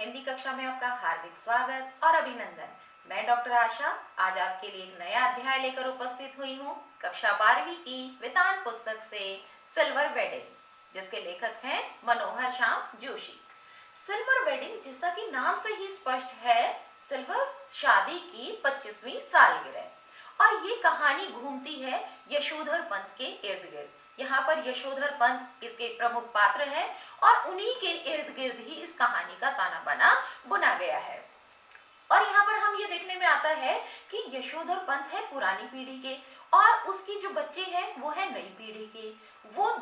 हिंदी कक्षा में आपका हार्दिक स्वागत और अभिनंदन। मैं डॉक्टर आशा आज आपके लिए एक नया अध्याय लेकर उपस्थित हुई हूँ कक्षा 12वीं की वितान पुस्तक से सिल्वर वेडिंग, जिसके लेखक हैं मनोहर श्याम जोशी। सिल्वर वेडिंग जैसा कि नाम से ही स्पष्ट है, सिल्वर शादी की 25वीं सालगिरह और ये कहानी घूमती है यशोधर पंत के इर्द गिर्द। यहाँ पर यशोधर पंत इसके प्रमुख पात्र हैं और उन्हीं के इर्द गिर्द ही इस कहानी का ताना बाना बुना गया है। और यहाँ पर हम ये देखने में आता है कि यशोधर पंत है पुरानी पीढ़ी के और उसकी जो बच्चे हैं वो है नई पीढ़ी के। उन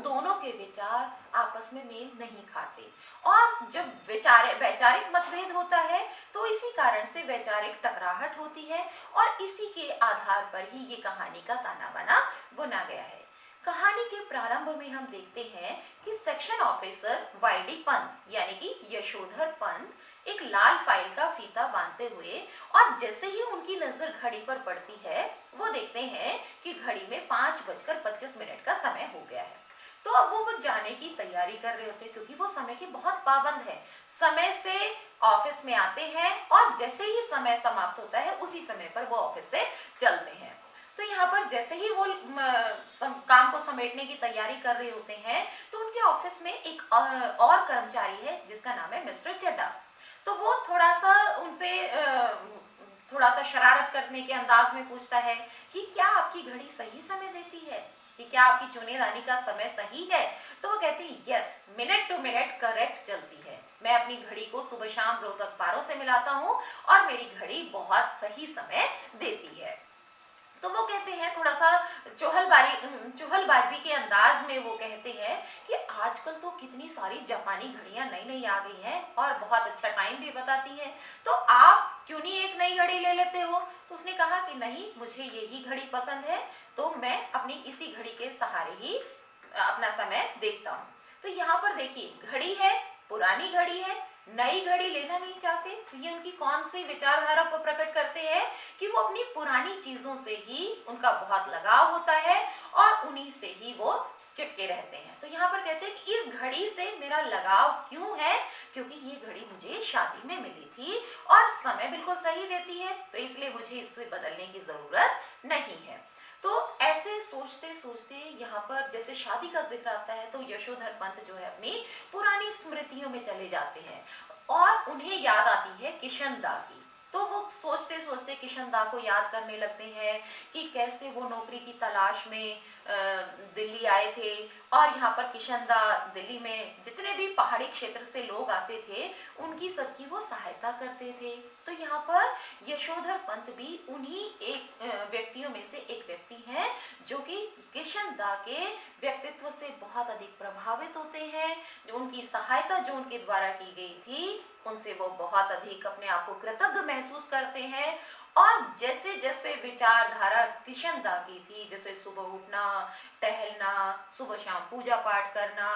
दोनों के विचार आपस में मेल नहीं खाते और जब वैचारिक मतभेद होता है तो इसी कारण से वैचारिक टकराहट होती है और इसी के आधार पर ही ये कहानी का ताना बाना बुना गया है। कहानी के प्रारंभ में हम देखते हैं कि सेक्शन ऑफिसर वाईडी पंत यानी कि यशोधर पंत एक लाल फाइल का फीता बांधते हुए और जैसे ही उनकी नजर घड़ी पर पड़ती है वो देखते हैं कि घड़ी में 5:25 का समय हो गया है। तो अब वो जाने की तैयारी कर रहे होते हैं क्योंकि वो समय के बहुत पाबंद है। समय से ऑफिस में आते हैं और जैसे ही समय समाप्त होता है उसी समय पर वो ऑफिस से चलते हैं। तो यहाँ पर जैसे ही वो काम को समेटने की तैयारी कर रहे होते हैं तो उनके ऑफिस में एक और कर्मचारी है जिसका नाम है मिस्टर चड्डा। तो वो थोड़ा सा शरारत करने के अंदाज में पूछता है कि क्या आपकी घड़ी सही समय देती है, कि क्या आपकी चुनेदानी का समय सही है। तो वो कहती है yes, minute to minute correct चलती है। मैं अपनी घड़ी को सुबह शाम रोज अखबारों से मिलाता हूँ और मेरी घड़ी बहुत सही समय देती है। तो वो कहते हैं थोड़ा सा चुहलबाजी के अंदाज में वो कहते हैं कि आजकल तो कितनी सारी जापानी घड़ियां नई नई आ गई हैं और बहुत अच्छा टाइम भी बताती हैं, तो आप क्यों नहीं एक नई घड़ी ले लेते हो। तो उसने कहा कि नहीं, मुझे यही घड़ी पसंद है, तो मैं अपनी इसी घड़ी के सहारे ही अपना समय देखता हूँ। तो यहाँ पर देखिए, घड़ी है, पुरानी घड़ी है, नई घड़ी लेना नहीं चाहते। तो ये उनकी कौन सी विचारधारा को प्रकट करते हैं कि वो अपनी पुरानी चीजों से ही उनका बहुत लगाव होता है और उन्हीं से ही वो चिपके रहते हैं। तो यहाँ पर कहते हैं कि इस घड़ी से मेरा लगाव क्यों है, क्योंकि ये घड़ी मुझे शादी में मिली थी और समय बिल्कुल सही देती है, तो इसलिए मुझे इससे बदलने की जरूरत नहीं है। तो ऐसे सोचते सोचते यहाँ पर जैसे शादी का जिक्र आता है तो यशोधर पंत जो है अपनी पुरानी स्मृतियों में चले जाते हैं और उन्हें याद आती है किशन दा की। तो वो सोचते सोचते किशन दा को याद करने लगते हैं कि कैसे वो नौकरी की तलाश में दिल्ली आए थे और यहाँ पर किशन दा दिल्ली में जितने भी पहाड़ी क्षेत्र से लोग आते थे उनकी सबकी वो सहायता करते थे। तो यहाँ पर यशोधर पंत भी उन्हीं एक व्यक्तियों में से एक व्यक्ति हैं जो कि किशन दा के व्यक्तित्व से बहुत अधिक प्रभावित होते हैं। उनकी सहायता जो उनके द्वारा की गई थी उनसे वो बहुत अधिक अपने आप को कृतज्ञ महसूस करते हैं। और जैसे जैसे विचारधारा किशन दा की थी, जैसे सुबह उठना, टहलना, सुबह शाम पूजा पाठ करना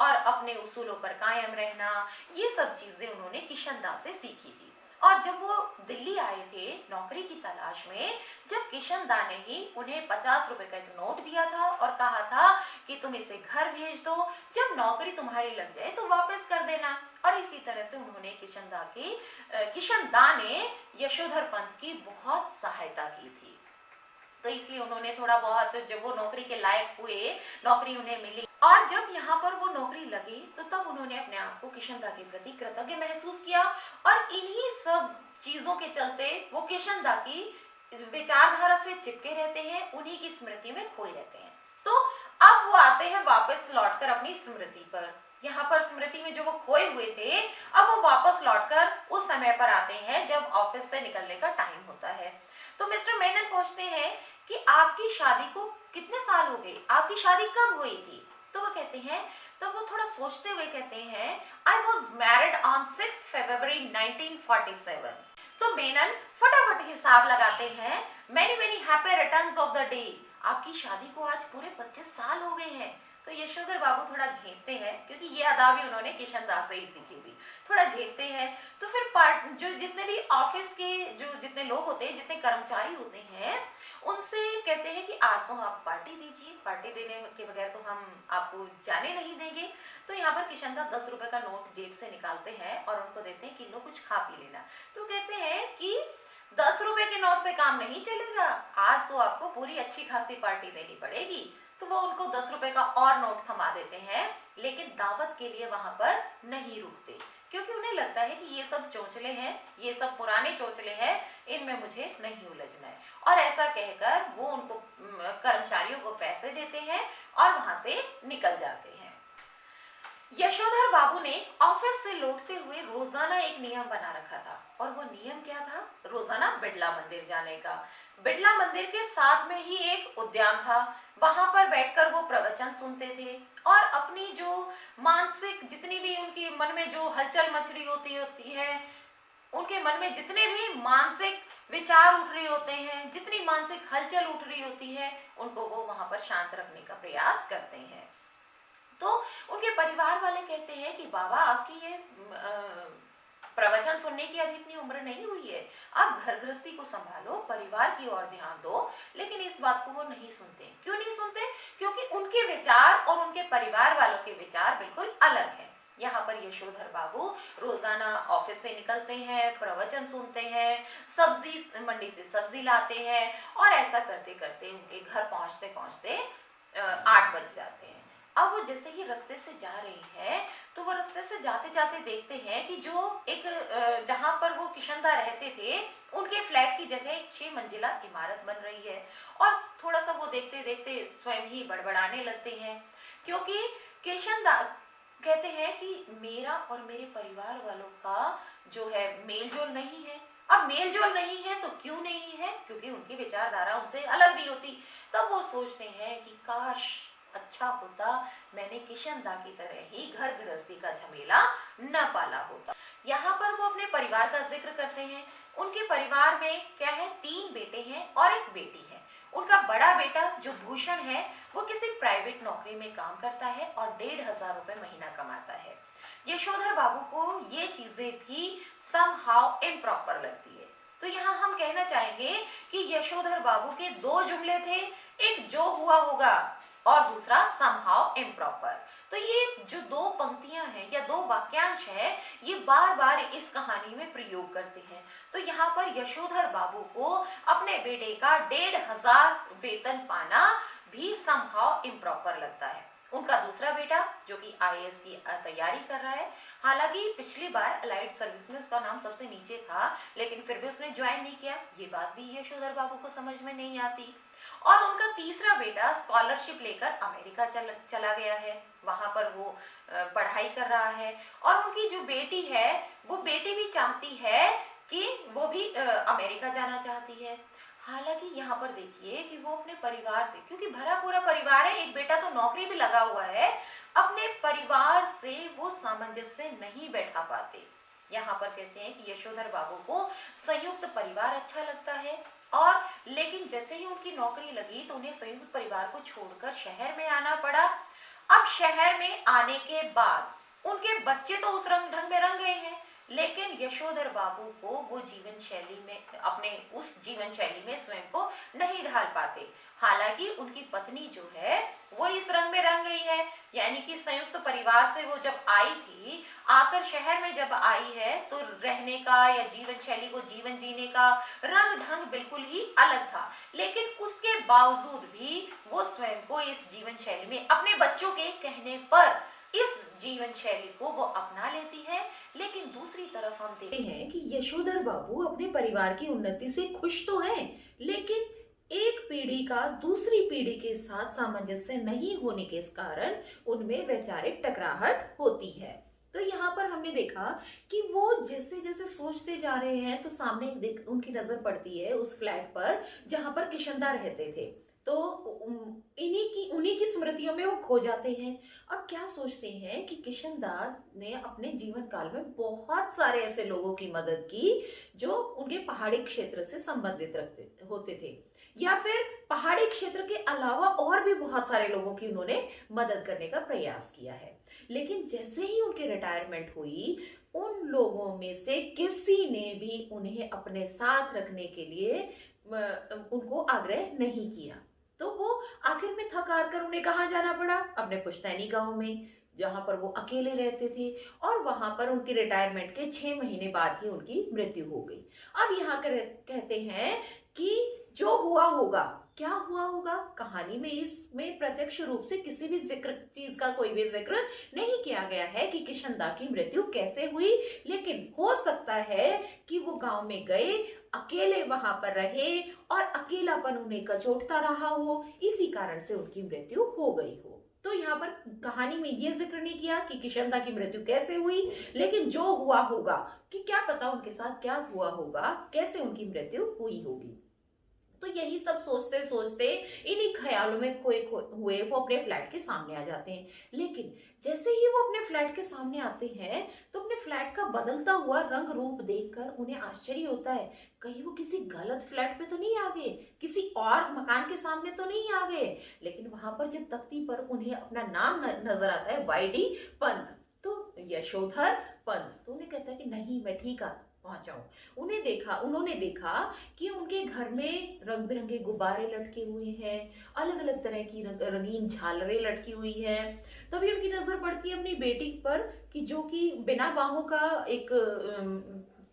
और अपने उसूलों पर कायम रहना, ये सब चीजें उन्होंने किशन दा से सीखी थी। और जब वो दिल्ली आए थे नौकरी की तलाश में, जब किशन दा ने ही उन्हें 50 रुपए का एक नोट दिया था और कहा था कि तुम इसे घर भेज दो, जब नौकरी तुम्हारी लग जाए तो वापस कर देना। और इसी तरह से उन्होंने किशन दा ने यशोधर पंत की बहुत सहायता की थी। तो इसलिए उन्होंने थोड़ा बहुत, जब वो नौकरी के लायक हुए, नौकरी उन्हें मिली और जब यहाँ पर वो नौकरी लगी तो तब उन्होंने अपने आप को किशन दा के प्रति कृतज्ञ महसूस किया और इन्हीं सब चीजों के चलते वो किशन दा की विचारधारा से चिपके रहते हैं, उन्हीं की स्मृति में खोए रहते हैं। तो अब वो आते हैं वापस लौटकर अपनी स्मृति पर। यहाँ पर स्मृति में जो वो खोए हुए थे, अब वो वापस लौटकर उस समय पर आते हैं जब ऑफिस से निकलने का टाइम होता है। तो मिस्टर मेनन पूछते हैं कि आपकी शादी को कितने साल हो गए, आपकी शादी कब हुई थी। तो वो कहते हैं, तो वो थोड़ा सोचते हुए कहते हैं आई वॉज मैरिड ऑन 6 फरवरी 1947। तो मेनन फटाफट हिसाब लगाते हैं, many many happy returns of the day, आपकी शादी को आज पूरे 25 साल हो गए हैं। तो यशोधर बाबू थोड़ा झेपते हैं क्योंकि ये अदा भी उन्होंने किशन दास से ही सीखी थी, थोड़ा झेपते हैं। तो फिर जो जितने भी ऑफिस के जो जितने लोग होते हैं, जितने कर्मचारी होते हैं, उनसे कहते हैं कि आज तो आप पार्टी दीजिए, पार्टी देने के बगैर तो हम आपको जाने नहीं देंगे। तो यहाँ पर किशन दास 10 रुपए का नोट जेब से निकालते हैं और उनको देते हैं कि लो कुछ खा पी लेना। तो कहते हैं कि 10 रुपए के नोट से काम नहीं चलेगा, आज तो आपको पूरी अच्छी खासी पार्टी देनी पड़ेगी। तो वो उनको 10 रुपए का और नोट थमा देते हैं, लेकिन दावत के लिए वहां पर नहीं रुकते, क्योंकि उन्हें लगता है कि ये सब चोचले हैं, ये सब पुराने चोचले हैं, इनमें मुझे नहीं उलझना है। और ऐसा कहकर वो उनको कर्मचारियों को पैसे देते हैं और वहां से निकल जाते हैं। यशोधर बाबू ने ऑफिस से लौटते हुए रोजाना एक नियम बना रखा था, और वो नियम क्या था? रोजाना बिड़ला मंदिर जाने का। बिड़ला मंदिर के साथ में ही एक उद्यान था, वहां पर बैठकर वो प्रवचन सुनते थे और अपनी जो मानसिक जितनी भी उनकी मन में जो हलचल मच रही होती है, उनके मन में जितने भी मानसिक विचार उठ रहे होते हैं, जितनी मानसिक हलचल उठ रही होती है, उनको वो वहां पर शांत रखने का प्रयास करते हैं। तो उनके परिवार वाले कहते हैं कि बाबा आपकी ये प्रवचन सुनने की अभी इतनी उम्र नहीं हुई है, आप घर गृहस्थी को संभालो, परिवार की ओर ध्यान दो। लेकिन इस बात को वो नहीं सुनते। क्यों नहीं सुनते? क्योंकि उनके विचार और उनके परिवार वालों के विचार बिल्कुल अलग हैं। यहाँ पर यशोधर बाबू रोजाना ऑफिस से निकलते हैं, प्रवचन सुनते हैं, सब्जी मंडी से सब्जी लाते हैं, और ऐसा करते करते उनके घर पहुंचते पहुंचते 8 बज जाते हैं। अब वो जैसे ही रास्ते से जा रही है, तो वो रास्ते से जाते जाते देखते हैं कि जो एक जहां पर वो किशनदा रहते थे, उनके फ्लैट की जगह एक 6 मंजिला इमारत बन रही है। और थोड़ा सा वो देखते देखते स्वयं ही बड़बड़ाने लगते हैं, क्योंकि किशनदा कहते हैं कि मेरा और मेरे परिवार वालों का जो है मेल जोल नहीं है। अब मेल जोल नहीं है तो क्यों नहीं है? क्योंकि उनकी विचारधारा उनसे अलग नहीं होती। तब वो सोचते हैं कि काश अच्छा होता मैंने किशनदा की तरह ही घर गृहस्थी का झमेला न पाला होता। यहाँ पर वो अपने परिवार का जिक्र करते हैं। उनके परिवार में क्या है? 3 बेटे हैं और एक बेटी है। उनका बड़ा बेटा जो भूषण है, वो किसी प्राइवेट नौकरी में काम करता है और 1,500 रुपए महीना कमाता है। यशोधर बाबू को ये चीजें भी समहाउ इम्प्रॉपर लगती है। तो यहाँ हम कहना चाहेंगे कि यशोधर बाबू के 2 जुमले थे, एक जो हुआ होगा और दूसरा समहाउ इम्प्रॉपर। तो ये जो 2 पंक्तियां हैं या 2 वाक्यांश है, ये बार बार इस कहानी में प्रयोग करते हैं। तो यहाँ पर यशोधर बाबू को अपने बेटे का 1,500 वेतन पाना भी समहाउ इम्प्रॉपर लगता है। उनका दूसरा बेटा जो कि IAS की तैयारी कर रहा है, हालांकि पिछली बार अलाइड सर्विस में उसका नाम सबसे नीचे था, लेकिन फिर भी उसने ज्वाइन नहीं किया। ये बात भी यशोधर बाबू को समझ में नहीं आती। और उनका तीसरा बेटा स्कॉलरशिप लेकर अमेरिका चला गया है, वहां पर वो पढ़ाई कर रहा है। और उनकी जो बेटी है, वो बेटी भी चाहती है कि वो भी अमेरिका जाना चाहती है। हालांकि यहाँ पर देखिए कि वो अपने परिवार से, क्योंकि भरा पूरा परिवार है, एक बेटा तो नौकरी भी लगा हुआ है, अपने परिवार से वो सामंजस्य नहीं बैठा पाते। यहाँ पर कहते हैं कि यशोधर बाबू को संयुक्त परिवार अच्छा लगता है, और लेकिन जैसे ही उनकी नौकरी लगी तो उन्हें संयुक्त परिवार को छोड़कर शहर में आना पड़ा। अब शहर में आने के बाद उनके बच्चे तो उस ढंग में रंग गए हैं, लेकिन यशोधर बाबू को वो जीवन शैली में, अपने उस जीवन शैली में स्वयं को नहीं ढाल पाते। हालांकि उनकी पत्नी जो है वो इस रंग में रंग गई है, यानी कि संयुक्त परिवार से वो जब आई थी, आकर शहर में जब आई है, तो रहने का या जीवन शैली को जीवन जीने का रंग ढंग बिल्कुल ही अलग था। लेकिन उसके बावजूद भी वो स्वयं को इस जीवन शैली में अपने बच्चों के कहने पर इस जीवन शैली को वो अपना लेती है। लेकिन दूसरी तरफ हम देखते हैं कि यशोधर बाबू अपने परिवार की उन्नति से खुश तो हैं, लेकिन एक पीढ़ी का दूसरी पीढ़ी के साथ सामंजस्य नहीं होने के कारण उनमें वैचारिक टकराहट होती है। तो यहाँ पर हमने देखा कि वो जैसे जैसे सोचते जा रहे हैं, तो सामने उनकी नजर पड़ती है उस फ्लैट पर जहां पर किशनदा रहते थे। तो उन्हीं की स्मृतियों में वो खो जाते हैं। अब क्या सोचते हैं कि किशनदा ने अपने जीवन काल में बहुत सारे ऐसे लोगों की मदद की जो उनके पहाड़ी क्षेत्र से संबंधित होते थे, या फिर पहाड़ी क्षेत्र के अलावा और भी बहुत सारे लोगों की उन्होंने मदद करने का प्रयास किया है। लेकिन जैसे ही उनकी रिटायरमेंट हुई, उन लोगों में से किसी ने भी उन्हें अपने साथ रखने के लिए उनको आग्रह नहीं किया। तो वो आखिर में थक हार कर उन्हें कहाँ जाना पड़ा, अपने पुश्तैनी गांव में, जहां पर वो अकेले रहते थे। और वहां पर उनकी रिटायरमेंट के 6 महीने बाद ही उनकी मृत्यु हो गई। अब यहाँ कर कहते हैं कि जो हुआ होगा, क्या हुआ होगा, कहानी में इसमें प्रत्यक्ष रूप से किसी भी जिक्र चीज का कोई भी जिक्र नहीं किया गया है कि किशनदा की मृत्यु कैसे हुई। लेकिन हो सकता है कि वो गांव में गए, अकेले वहां पर रहे और अकेलापन उन्हें कचोटता रहा हो, इसी कारण से उनकी मृत्यु हो गई हो। तो यहाँ पर कहानी में ये जिक्र नहीं किया कि किशनदा की मृत्यु कैसे हुई, लेकिन जो हुआ होगा कि क्या पता उनके साथ क्या हुआ होगा, कैसे उनकी मृत्यु हुई होगी। तो यही सब सोचते सोचते इन्हीं ख्यालों में खोए हुए वो अपने फ्लैट के सामने आ जाते हैं। लेकिन जैसे ही वो अपने फ्लैट के सामने आते हैं तो अपने फ्लैट का बदलता हुआ रंग रूप देखकर उन्हें आश्चर्य होता है, कहीं वो किसी गलत फ्लैट पे तो नहीं आ गए, किसी और मकान के सामने तो नहीं आ गए। लेकिन वहां पर जब तख्ती पर उन्हें अपना नाम नजर आता है, वाईडी पंत, तो यशोधर पंत, तो उन्हें कहता है कि नहीं, मैं ठीक पहुंचा हूं। उन्होंने देखा कि उनके घर में रंग बिरंगे गुब्बारे लटके हुए हैं, अलग अलग तरह की रंगीन झालरें लटकी हुई है। तभी उनकी नजर पड़ती है अपनी बेटी पर, कि जो कि बिना बाहों का एक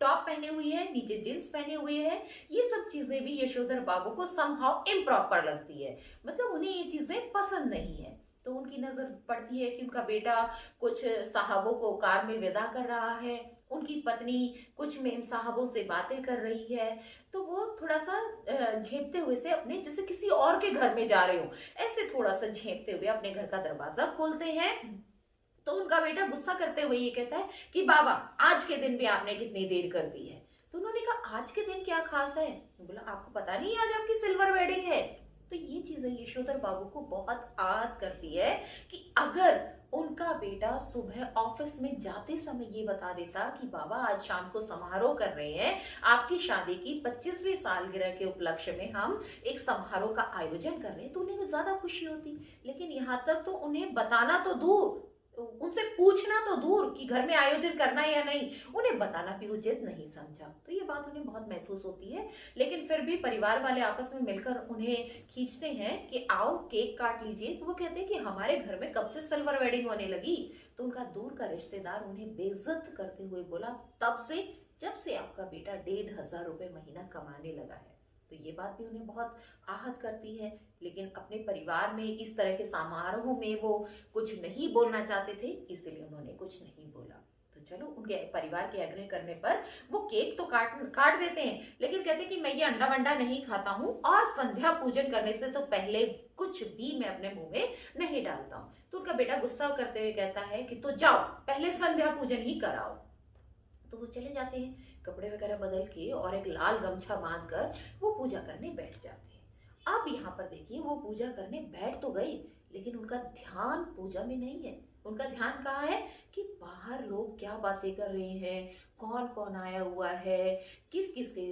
टॉप पहने हुई है, नीचे जींस पहने हुए है। ये सब चीजें भी यशोधर बाबू को समहाउ इम्प्रॉपर लगती है, मतलब उन्हें ये चीजें पसंद नहीं है। तो उनकी नजर पड़ती है कि उनका बेटा कुछ साहबों को कार में विदा कर रहा है, उनकी पत्नी कुछ मेम साहबों से बातें कर रही है। तो वो थोड़ा सा झेपते हुए से, अपने जैसे किसी और के घर में जा रहे हो, ऐसे थोड़ा सा झेपते हुए अपने घर का दरवाजा खोलते हैं। तो उनका बेटा गुस्सा करते हुए ये कहता है कि बाबा, आज के दिन भी आपने कितनी देर कर दी है। तो उन्होंने कहा, आज के दिन क्या खास है? बोला, आपको पता नहीं आज आपकी सिल्वर वेडिंग है। तो ये चीजें यशोधर बाबू को बहुत आहत करती है कि अगर उनका बेटा सुबह ऑफिस में जाते समय ये बता देता कि बाबा, आज शाम को समारोह कर रहे हैं, आपकी शादी की 25वीं सालगिरह के उपलक्ष्य में हम एक समारोह का आयोजन कर रहे हैं, तो उन्हें ज्यादा खुशी होती। लेकिन यहाँ तक तो उन्हें बताना तो दूर, उनसे पूछना तो दूर कि घर में आयोजन करना है या नहीं, उन्हें बताना भी उचित नहीं समझा। तो ये बात उन्हें बहुत महसूस होती है। लेकिन फिर भी परिवार वाले आपस में मिलकर उन्हें खींचते हैं कि आओ केक काट लीजिए। तो वो कहते हैं कि हमारे घर में कब से सिल्वर वेडिंग होने लगी? तो उनका दूर का रिश्तेदार उन्हें बेइज्जत करते हुए बोला, तब से जब से आपका बेटा 1,500 रुपए महीना कमाने लगा है। तो ये बात भी उन्हें बहुत आहत करती है। लेकिन अपने परिवार में इस तरह के समारोह में वो कुछ नहीं बोलना चाहते थे, इसलिए उन्होंने कुछ नहीं बोला। तो चलो, उनके परिवार के आग्रह करने पर वो केक तो काट देते हैं, लेकिन कहते कि मैं ये अंडा वंडा नहीं खाता हूँ और संध्या पूजन करने से तो पहले कुछ भी मैं अपने मुंह में नहीं डालता हूँ। तो उनका बेटा गुस्सा करते हुए कहता है कि तो जाओ, पहले संध्या पूजन ही कराओ। तो वो चले जाते हैं, कपड़े वगैरह बदल के और एक लाल गमछा बांध कर वो पूजा करने बैठ जाते हैं। अब यहाँ पर देखिए, वो पूजा करने बैठ तो गई, लेकिन उनका ध्यान पूजा में नहीं है। उनका ध्यान कहाँ है कि बाहर लोग क्या बातें कर रहे हैं, कौन कौन आया हुआ है, किस किस के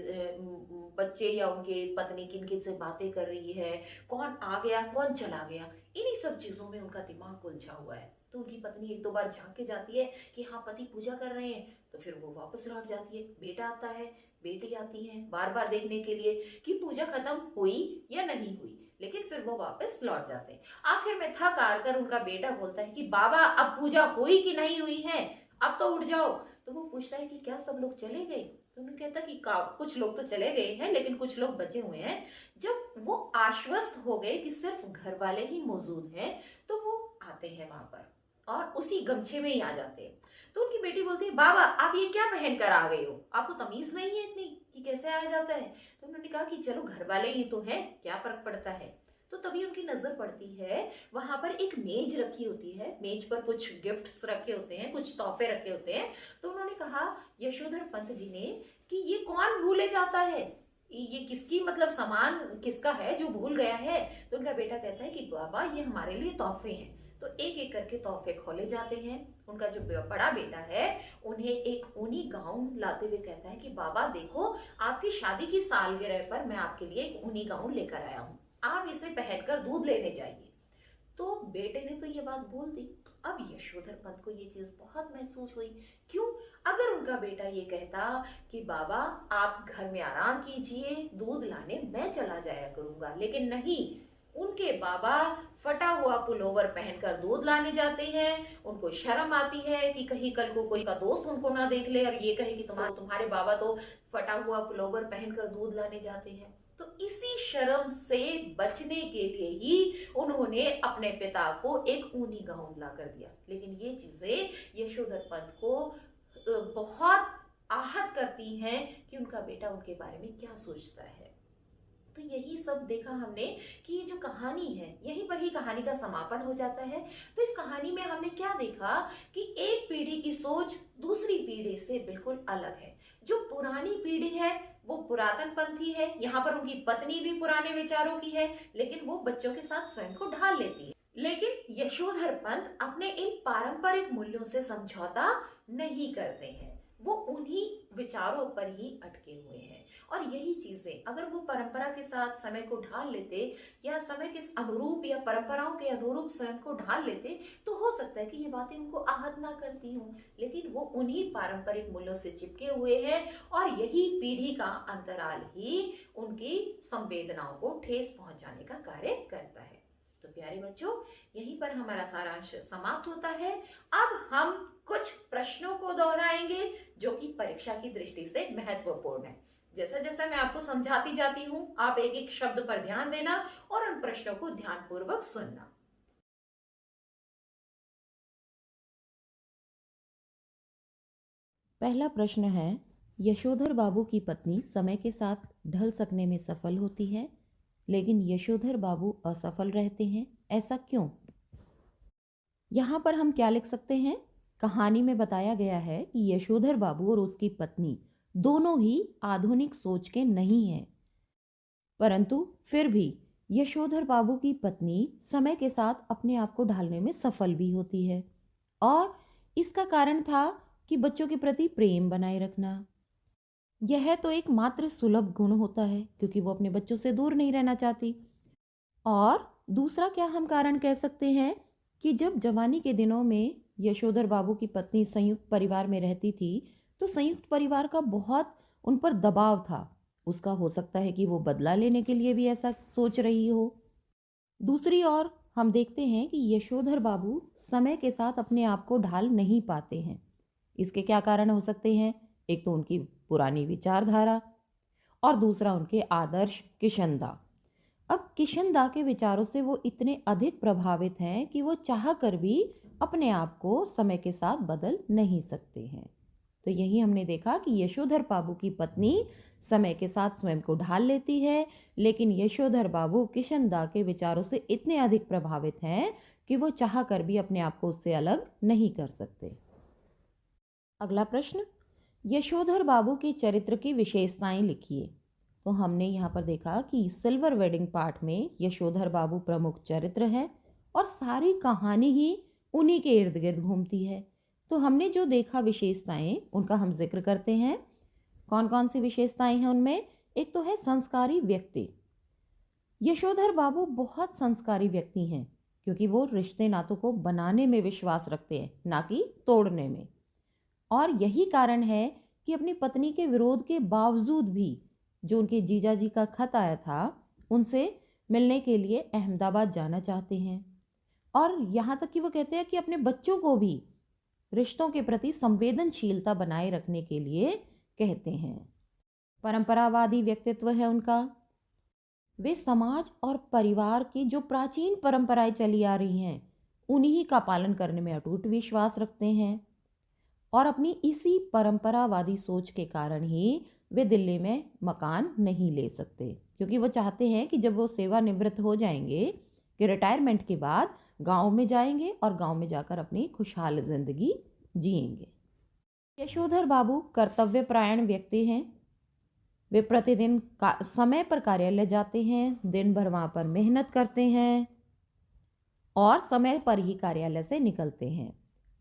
बच्चे या उनके पत्नी किन किन से बातें कर रही है, कौन आ गया कौन चला गया, इन्हीं सब चीजों में उनका दिमाग उलझा हुआ है। तो उनकी पत्नी एक दो बार झांक के जाती है कि हाँ, पति पूजा कर रहे हैं, तो फिर वो वापस लौट जाती है। बेटा आता है, बेटी आती है बार बार देखने के लिए कि पूजा खत्म हुई या नहीं हुई, लेकिन फिर वो वापस लौट जाते हैं। आखिर में थक हार कर उनका बेटा बोलता है कि बाबा, अब पूजा हुई कि नहीं हुई है, अब तो उठ जाओ। तो वो पूछता है कि क्या सब लोग चले गए? तो उन्होंने कहता कि कुछ लोग तो चले गए हैं, लेकिन कुछ लोग बचे हुए हैं। जब वो आश्वस्त हो गए कि सिर्फ घर वाले ही मौजूद हैं, तो वो आते हैं वहां पर और उसी गमछे में ही आ जाते हैं। तो उनकी बेटी बोलती है, बाबा, आप ये क्या पहन कर आ गए हो? आपको तमीज नहीं है इतनी कि कैसे आया जाता है? तो उन्होंने कहा कि चलो, घर वाले ही तो हैं, क्या फर्क पड़ता है। तो तभी उनकी नजर पड़ती है, वहां पर एक मेज रखी होती है, मेज पर कुछ गिफ्ट्स रखे होते हैं, कुछ तोहफे रखे होते हैं। तो उन्होंने कहा यशोधर पंत जी ने कि ये कौन भूले जाता है, ये किसकी, मतलब सामान किसका है जो भूल गया है? तो उनका बेटा कहता है कि बाबा, ये हमारे लिए तोहफे हैं। तो एक एक करके तोहफे खोले जाते हैं। उनका जो बड़ा बेटा है, उन्हें एक ऊनी गाउन लाते हुए कहता है कि बाबा देखो, आपकी शादी की सालगिरह पर मैं आपके लिए एक ऊनी गाउन लेकर आया हूँ, आप इसे पहनकर दूध लेने जाइए। तो बेटे ने तो ये बात बोल दी। अब यशोधर पंत को ये चीज बहुत महसूस हुई। क्यों? अगर उनका बेटा ये कहता कि बाबा आप घर में आराम कीजिए, दूध लाने मैं चला जाया करूंगा, लेकिन नहीं, उनके बाबा फटा हुआ पुलोवर पहनकर दूध लाने जाते हैं। उनको शर्म आती है कि कहीं कल को कोई का दोस्त उनको ना देख ले और ये कहे कि तुम्हारे बाबा तो फटा हुआ पुलोवर पहनकर दूध लाने जाते हैं। तो इसी शर्म से बचने के लिए ही उन्होंने अपने पिता को एक ऊनी गाउन ला कर दिया। लेकिन ये चीजें यशोधर पंत को बहुत आहत करती हैं कि उनका बेटा उनके बारे में क्या सोचता है। तो यही सब देखा हमने कि ये जो कहानी है, यहीं पर ही कहानी का समापन हो जाता है। तो इस कहानी में हमने क्या देखा कि एक पीढ़ी की सोच दूसरी पीढ़ी से बिल्कुल अलग है। जो पुरानी पीढ़ी है वो पुरातन पंथी है, यहाँ पर उनकी पत्नी भी पुराने विचारों की है, लेकिन वो बच्चों के साथ स्वयं को ढाल लेती है। लेकिन यशोधर पंत अपने इन पारंपरिक मूल्यों से समझौता नहीं करते हैं, वो उन्हीं विचारों पर ही अटके हुए हैं। और यही चीजें अगर वो परंपरा के साथ समय को ढाल लेते या समय के अनुरूप या परंपराओं के अनुरूप स्वयं को ढाल लेते तो हो सकता है कि ये बातें उनको आहत ना करती हों, लेकिन वो उन्हीं पारंपरिक मूल्यों से चिपके हुए हैं और यही पीढ़ी का अंतराल ही उनकी संवेदनाओं को ठेस पहुंचाने का कार्य करता है। तो प्यारे बच्चों, यहीं पर हमारा सारांश समाप्त होता है। अब हम कुछ प्रश्नों को दोहराएंगे जो कि परीक्षा की दृष्टि से महत्वपूर्ण है। जैसा जैसा मैं आपको समझाती जाती हूं, आप एक एक शब्द पर ध्यान देना और उन प्रश्नों को ध्यानपूर्वक सुनना। पहला प्रश्न है, यशोधर बाबू की पत्नी समय के साथ ढल सकने में सफल होती है, लेकिन यशोधर बाबू असफल रहते हैं, ऐसा क्यों? यहाँ पर हम क्या लिख सकते हैं? कहानी में बताया गया है कि यशोधर बाबू और उसकी पत्नी दोनों ही आधुनिक सोच के नहीं हैं, परंतु फिर भी यशोधर बाबू की पत्नी समय के साथ अपने आप को ढालने में सफल भी होती है। और इसका कारण था कि बच्चों के प्रति प्रेम बनाए रखना। यह तो एक मात्र सुलभ गुण होता है क्योंकि वो अपने बच्चों से दूर नहीं रहना चाहती। और दूसरा क्या हम कारण कह सकते हैं कि जब जवानी के दिनों में यशोधर बाबू की पत्नी संयुक्त परिवार में रहती थी तो संयुक्त परिवार का बहुत उन पर दबाव था। उसका हो सकता है कि वो बदला लेने के लिए भी ऐसा सोच रही हो। दूसरी ओर हम देखते हैं कि यशोधर बाबू समय के साथ अपने आप को ढाल नहीं पाते हैं। इसके क्या कारण हो सकते हैं? एक तो उनकी पुरानी विचारधारा और दूसरा उनके आदर्श किशनदा। अब किशनदा के विचारों से वो इतने अधिक प्रभावित हैं कि वो चाह कर भी अपने आप को समय के साथ बदल नहीं सकते हैं। तो यही हमने देखा कि यशोधर बाबू की पत्नी समय के साथ स्वयं को ढाल लेती है, लेकिन यशोधर बाबू किशनदा के विचारों से इतने अधिक प्रभावित हैं कि वो चाह कर भी अपने आप को उससे अलग नहीं कर सकते। अगला प्रश्न, यशोधर बाबू के चरित्र की विशेषताएं लिखिए। तो हमने यहाँ पर देखा कि सिल्वर वेडिंग पार्ट में यशोधर बाबू प्रमुख चरित्र हैं और सारी कहानी ही उन्हीं के इर्द गिर्द घूमती है। तो हमने जो देखा विशेषताएं उनका हम जिक्र करते हैं। कौन कौन सी विशेषताएं हैं उनमें? एक तो है संस्कारी व्यक्ति। यशोधर बाबू बहुत संस्कारी व्यक्ति हैं क्योंकि वो रिश्ते नातों को बनाने में विश्वास रखते हैं, ना कि तोड़ने में। और यही कारण है कि अपनी पत्नी के विरोध के बावजूद भी जो उनके जीजा जी का खत आया था उनसे मिलने के लिए अहमदाबाद जाना चाहते हैं। और यहाँ तक कि वो कहते हैं कि अपने बच्चों को भी रिश्तों के प्रति संवेदनशीलता बनाए रखने के लिए कहते हैं। परंपरावादी व्यक्तित्व है उनका। वे समाज और परिवार की जो प्राचीन परंपराएं चली आ रही हैं उन्हीं का पालन करने में अटूट विश्वास रखते हैं। और अपनी इसी परंपरावादी सोच के कारण ही वे दिल्ली में मकान नहीं ले सकते, क्योंकि वो चाहते हैं कि जब वो सेवानिवृत्त हो जाएंगे कि रिटायरमेंट के बाद गांव में जाएंगे और गांव में जाकर अपनी खुशहाल जिंदगी जिएंगे। यशोधर बाबू कर्तव्यपरायण व्यक्ति हैं। वे प्रतिदिन समय पर कार्यालय जाते हैं, दिन भर वहाँ पर मेहनत करते हैं और समय पर ही कार्यालय से निकलते हैं।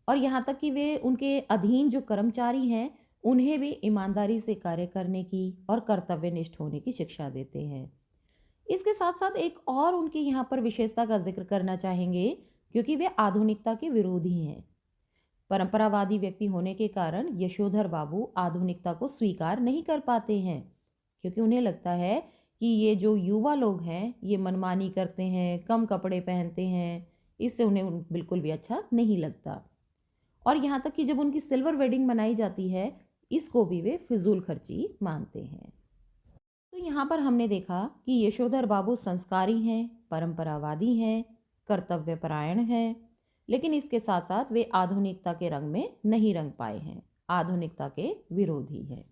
और यहाँ तक कि वे उनके अधीन जो कर्मचारी हैं उन्हें भी ईमानदारी से कार्य करने की और कर्तव्यनिष्ठ होने की शिक्षा देते हैं। इसके साथ साथ एक और उनकी यहाँ पर विशेषता का जिक्र करना चाहेंगे क्योंकि वे आधुनिकता के विरोधी हैं। परंपरावादी व्यक्ति होने के कारण यशोधर बाबू आधुनिकता को स्वीकार नहीं कर पाते हैं, क्योंकि उन्हें लगता है कि ये जो युवा लोग हैं ये मनमानी करते हैं, कम कपड़े पहनते हैं, इससे उन्हें बिल्कुल भी अच्छा नहीं लगता। और यहाँ तक कि जब उनकी सिल्वर वेडिंग मनाई जाती है, इसको भी वे फिजूल खर्ची मानते हैं। तो यहाँ पर हमने देखा कि यशोधर बाबू संस्कारी हैं, परंपरावादी हैं, कर्तव्यपरायण हैं, लेकिन इसके साथ साथ वे आधुनिकता के रंग में नहीं रंग पाए हैं, आधुनिकता के विरोधी हैं।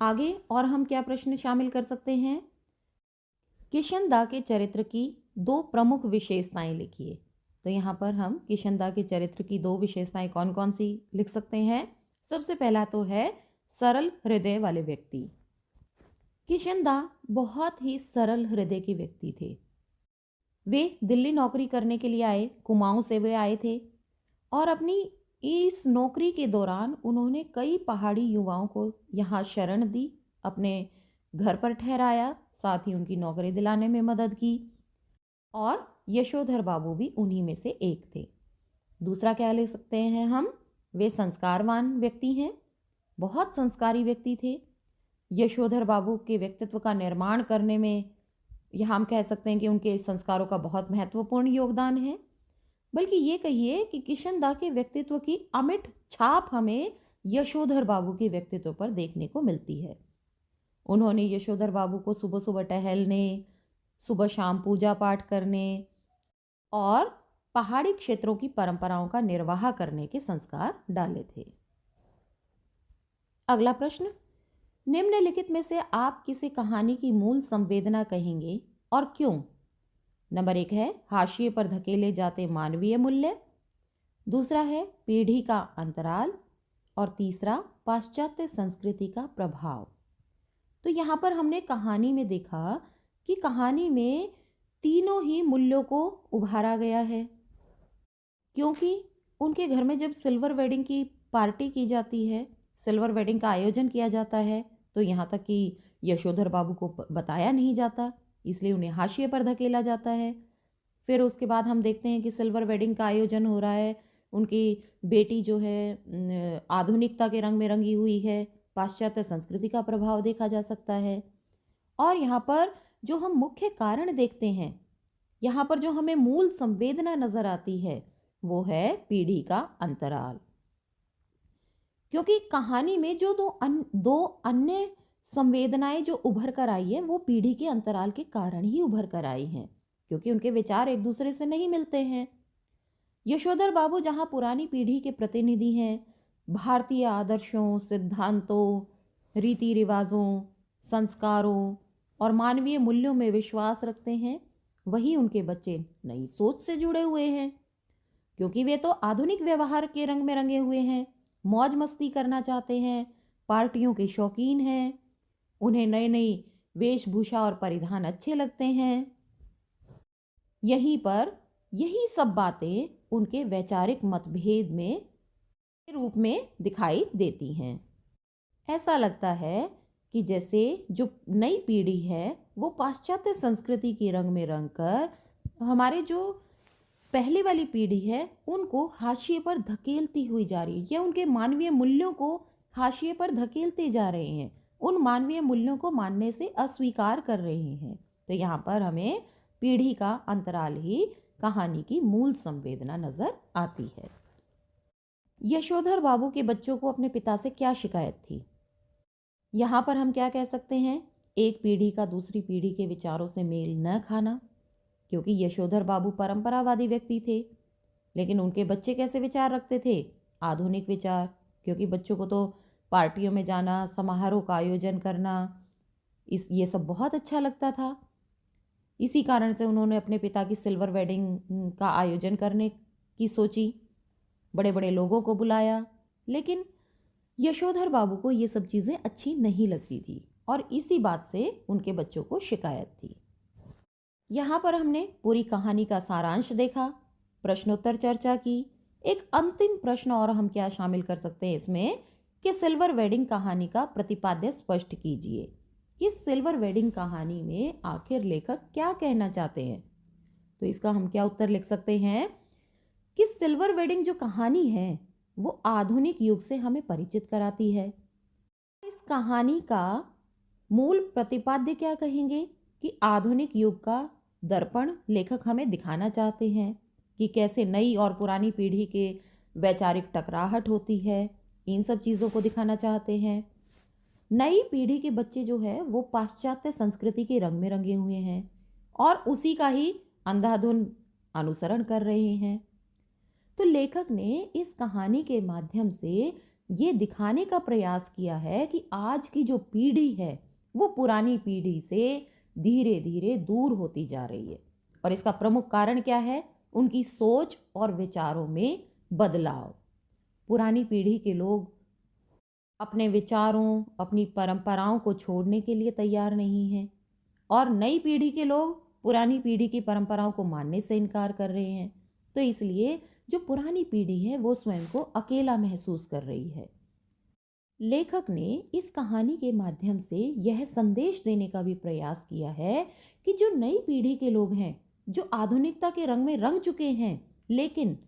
आगे और हम क्या प्रश्न शामिल कर सकते हैं? किशनदा के चरित्र की 2 प्रमुख विशेषताएं लिखिए। तो यहाँ पर हम किशनदा के चरित्र की 2 विशेषताएं कौन कौन सी लिख सकते हैं? सबसे पहला तो है सरल हृदय वाले व्यक्ति। किशनदा बहुत ही सरल हृदय के व्यक्ति थे। वे दिल्ली नौकरी करने के लिए आए, कुमाऊं से वे आए थे, और अपनी इस नौकरी के दौरान उन्होंने कई पहाड़ी युवाओं को यहाँ शरण दी, अपने घर पर ठहराया, साथ ही उनकी नौकरी दिलाने में मदद की, और यशोधर बाबू भी उन्हीं में से एक थे। दूसरा क्या ले सकते हैं हम? वे संस्कारवान व्यक्ति हैं, बहुत संस्कारी व्यक्ति थे। यशोधर बाबू के व्यक्तित्व का निर्माण करने में यह हम कह सकते हैं कि उनके संस्कारों का बहुत महत्वपूर्ण योगदान है। बल्कि ये कहिए कि किशनदा के व्यक्तित्व की अमिट छाप हमें यशोधर बाबू के व्यक्तित्व पर देखने को मिलती है। उन्होंने यशोधर बाबू को सुबह सुबह टहलने, सुबह शाम पूजा पाठ करने और पहाड़ी क्षेत्रों की परंपराओं का निर्वाह करने के संस्कार डाले थे। अगला प्रश्न, निम्नलिखित में से आप किसी कहानी की मूल संवेदना कहेंगे और क्यों? नंबर 1 है हाशिए पर धकेले जाते मानवीय मूल्य, दूसरा है पीढ़ी का अंतराल, और तीसरा पाश्चात्य संस्कृति का प्रभाव। तो यहाँ पर हमने कहानी में देखा कि कहानी में तीनों ही मूल्यों को उभारा गया है, क्योंकि उनके घर में जब सिल्वर वेडिंग की पार्टी की जाती है, सिल्वर वेडिंग का आयोजन किया जाता है, तो यहाँ तक कि यशोधर बाबू को बताया नहीं जाता, इसलिए उन्हें हाशिए पर धकेला जाता है। फिर उसके बाद हम देखते हैं कि सिल्वर वेडिंग का आयोजन हो रहा है, उनकी बेटी जो है आधुनिकता के रंग में रंगी हुई है, पाश्चात्य संस्कृति का प्रभाव देखा जा सकता है। और यहाँ पर जो हम मुख्य कारण देखते हैं, यहाँ पर जो हमें मूल संवेदना नजर आती है, वो है पीढ़ी का अंतराल। क्योंकि कहानी में जो दो अन्य संवेदनाएं जो उभर कर आई है, वो पीढ़ी के अंतराल के कारण ही उभर कर आई हैं, क्योंकि उनके विचार एक दूसरे से नहीं मिलते हैं। यशोधर बाबू जहाँ पुरानी पीढ़ी के प्रतिनिधि हैं, भारतीय आदर्शों, सिद्धांतों, रीति रिवाजों, संस्कारों और मानवीय मूल्यों में विश्वास रखते हैं, वही उनके बच्चे नई सोच से जुड़े हुए हैं, क्योंकि वे तो आधुनिक व्यवहार के रंग में रंगे हुए हैं, मौज मस्ती करना चाहते हैं, पार्टियों के शौकीन हैं, उन्हें नई नई वेशभूषा और परिधान अच्छे लगते हैं। यहीं पर यही सब बातें उनके वैचारिक मतभेद में रूप में दिखाई देती हैं। ऐसा लगता है कि जैसे जो नई पीढ़ी है वो पाश्चात्य संस्कृति के रंग में रंग कर हमारे जो पहले वाली पीढ़ी है उनको हाशिए पर धकेलती हुई जा रही है, या उनके मानवीय मूल्यों को हाशिए पर धकेलते जा रहे हैं, उन मानवीय मूल्यों को मानने से अस्वीकार कर रहे हैं। तो यहाँ पर हमें पीढ़ी का अंतराल ही कहानी की मूल संवेदना नजर आती है। यशोधर बाबू के बच्चों को अपने पिता से क्या शिकायत थी? यहाँ पर हम क्या कह सकते हैं? एक पीढ़ी का दूसरी पीढ़ी के विचारों से मेल न खाना, क्योंकि यशोधर बाबू परंपरावादी व्यक्ति थे, लेकिन उनके बच्चे कैसे विचार रखते थे? आधुनिक विचार, क्योंकि बच्चों को तो पार्टियों में जाना, समारोह का आयोजन करना, ये सब बहुत अच्छा लगता था। इसी कारण से उन्होंने अपने पिता की सिल्वर वेडिंग का आयोजन करने की सोची, बड़े बड़े लोगों को बुलाया, लेकिन यशोधर बाबू को ये सब चीज़ें अच्छी नहीं लगती थी और इसी बात से उनके बच्चों को शिकायत थी। यहाँ पर हमने पूरी कहानी का सारांश देखा, प्रश्नोत्तर चर्चा की। एक अंतिम प्रश्न और हम क्या शामिल कर सकते हैं इसमें कि सिल्वर वेडिंग कहानी का प्रतिपाद्य स्पष्ट कीजिए कि सिल्वर वेडिंग कहानी में आखिर लेखक क्या कहना चाहते हैं। तो इसका हम क्या उत्तर लिख सकते हैं कि सिल्वर वेडिंग जो कहानी है वो आधुनिक युग से हमें परिचित कराती है। इस कहानी का मूल प्रतिपाद्य क्या कहेंगे कि आधुनिक युग का दर्पण लेखक हमें दिखाना चाहते हैं कि कैसे नई और पुरानी पीढ़ी के वैचारिक टकराहट होती है। इन सब चीज़ों को दिखाना चाहते हैं। नई पीढ़ी के बच्चे जो है वो पाश्चात्य संस्कृति के रंग में रंगे हुए हैं और उसी का ही अंधाधुन अनुसरण कर रहे हैं। तो लेखक ने इस कहानी के माध्यम से ये दिखाने का प्रयास किया है कि आज की जो पीढ़ी है वो पुरानी पीढ़ी से धीरे धीरे दूर होती जा रही है। और इसका प्रमुख कारण क्या है? उनकी सोच और विचारों में बदलाव। पुरानी पीढ़ी के लोग अपने विचारों, अपनी परंपराओं को छोड़ने के लिए तैयार नहीं हैं और नई पीढ़ी के लोग पुरानी पीढ़ी की परंपराओं को मानने से इनकार कर रहे हैं। तो इसलिए जो पुरानी पीढ़ी है वो स्वयं को अकेला महसूस कर रही है। लेखक ने इस कहानी के माध्यम से यह संदेश देने का भी प्रयास किया है कि जो नई पीढ़ी के लोग हैं, जो आधुनिकता के रंग में रंग चुके हैं, लेकिन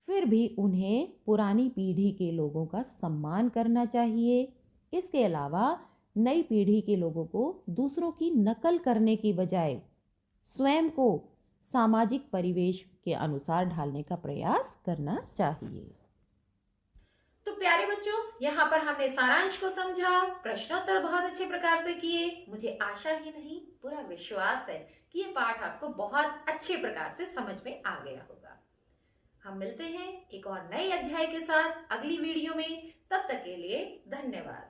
फिर भी उन्हें पुरानी पीढ़ी के लोगों का सम्मान करना चाहिए। इसके अलावा नई पीढ़ी के लोगों को दूसरों की नकल करने की बजाय स्वयं को सामाजिक परिवेश के अनुसार ढालने का प्रयास करना चाहिए। तो प्यारे बच्चों, यहाँ पर हमने सारांश को समझा, प्रश्नोत्तर बहुत अच्छे प्रकार से किए। मुझे आशा ही नहीं पूरा विश्वास है कि ये पाठ आपको बहुत अच्छे प्रकार से समझ में आ गया होगा। हम मिलते हैं एक और नए अध्याय के साथ अगली वीडियो में। तब तक के लिए धन्यवाद।